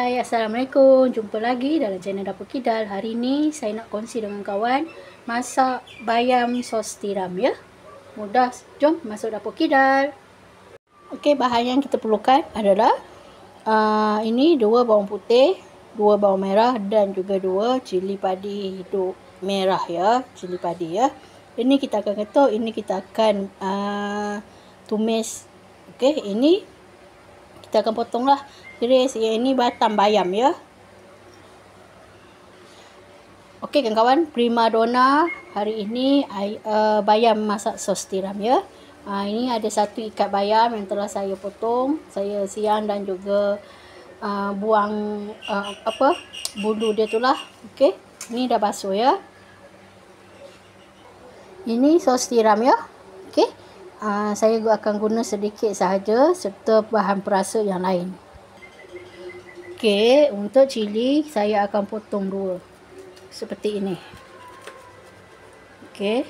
Hai, Assalamualaikum. Jumpa lagi dalam channel Dapur Kidal. Hari ni saya nak kongsi dengan kawan masak bayam sos tiram ya. Mudah. Jom masuk Dapur Kidal. Okey, bahan yang kita perlukan adalah ini 2 bawang putih, 2 bawang merah dan juga 2 cili padi hidup merah ya, cili padi ya. Ini kita akan ketuk, ini kita akan tumis. Okey, ini kita akan potonglah iris. Yang ini batang bayam ya. Okey kawan-kawan, prima donna hari ini bayam masak sos tiram ya. Ini ada 1 ikat bayam yang telah saya potong, saya siang dan juga buang bulu dia tu lah. Okey, ini dah basuh ya. Ini sos tiram ya. Okey, saya akan guna sedikit sahaja serta bahan perasa yang lain. Okey, untuk cili saya akan potong 2 seperti ini. Okey,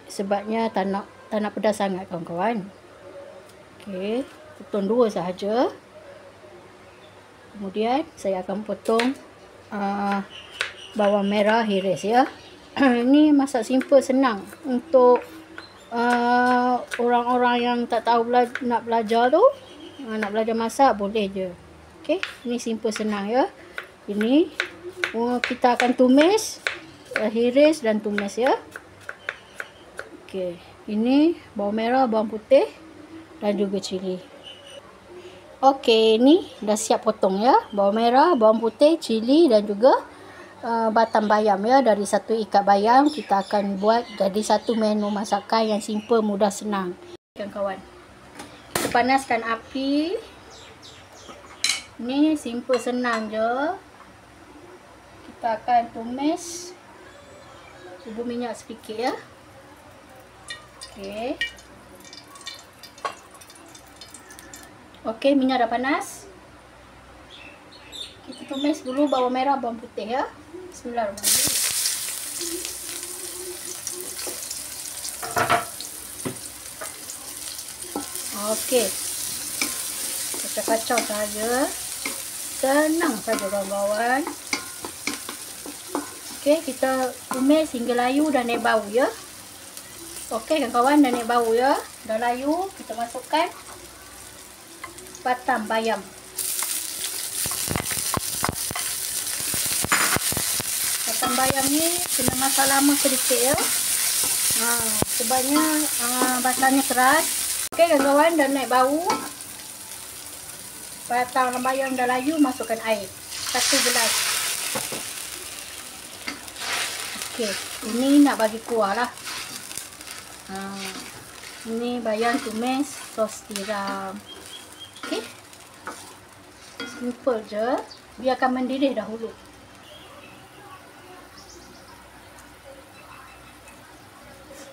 sebabnya tak nak pedas sangat kawan-kawan. Okey, potong 2 sahaja. Kemudian saya akan potong bawang merah iris ya. Ini masak simple, senang untuk orang-orang yang tak tahu nak belajar tu, nak belajar masak boleh je. Okey, ini simple, senang ya. Ini kita akan tumis iris dan tumis ya. Okey, ini bawang merah, bawang putih dan juga cili. Okey, ini dah siap potong ya. Bawang merah, bawang putih, cili dan juga batang bayam ya. Dari 1 ikat bayam kita akan buat jadi 1 menu masakan yang simple, mudah, senang. Kawan-kawan, kita panaskan api. Ni simple, senang je. Kita akan tumis. Bubur minyak sedikit ya. Okey. Okey, minyak dah panas. Kita tumis dulu bawang merah, bawang putih ya. Bismillahirrahmanirrahim. Okey. Kacau-kacau saja. Senang saja kawan-kawan. Okey, kita tumis hingga layu dan naik bau ya. Okey kawan-kawan, dah naik bau ya. Dah layu, kita masukkan batang bayam. Batang bayam ni kena masak lama sedikit ya. Sebabnya batangnya keras. Okey kawan-kawan, dah naik bau. Batang bayam dah layu, masukkan air 1 gelas. Okey, ini nak bagi kuah lah. Ini bayam tumis sos tiram. Okey, simple je. Biarkan mendidih dahulu.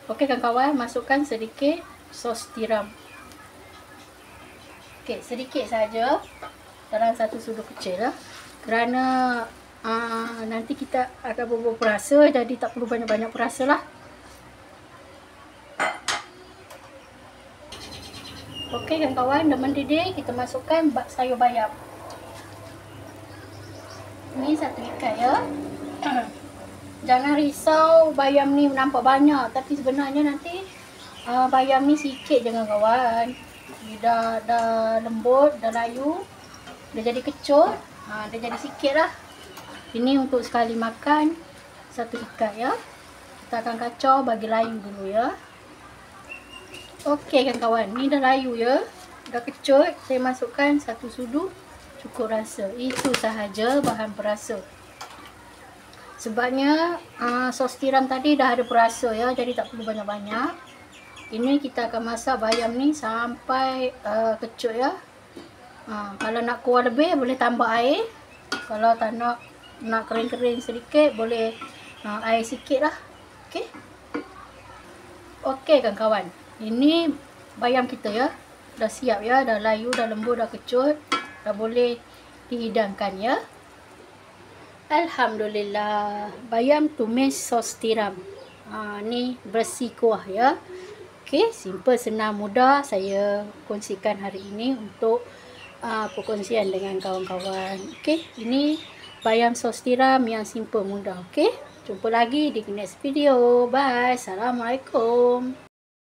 Okey kawan-kawan, masukkan sedikit sos tiram. Okey, sedikit saja dalam 1 sudu kecil lah. Kerana nanti kita akan bubuh perasa, jadi tak perlu banyak-banyak perasa lah. Okey kawan-kawan, dah mendidih, kita masukkan sayur bayam. Ini 1 ikat ya. Jangan risau bayam ni nampak banyak, tapi sebenarnya nanti bayam ni sikit je kawan. Dia dah lembut, dah layu, dah jadi kecut, dah jadi sikit lah. Ini untuk sekali makan 1 ikat ya. Kita akan kacau bagi layu dulu ya. Okey kawan-kawan, ni dah layu ya, dah kecut. Saya masukkan 1 sudu, cukup rasa. Itu sahaja bahan perasa. Sebabnya sos tiram tadi dah ada perasa ya, jadi tak perlu banyak-banyak. Ini kita akan masak bayam ni sampai kecut ya. Kalau nak kuah lebih boleh tambah air. Kalau tak nak kering-kering sedikit, boleh air sikit lah. Okey. Okey kawan-kawan, ini bayam kita ya. Dah siap ya, dah layu, dah lembut, dah kecut. Dah boleh dihidangkan ya. Alhamdulillah, bayam tumis sos tiram. Ni bersih kuah ya. Okey, simple, senang, mudah saya kongsikan hari ini untuk perkongsian dengan kawan-kawan. Okey, ini bayam sos tiram yang simple mudah. Okey, jumpa lagi di next video. Bye. Assalamualaikum.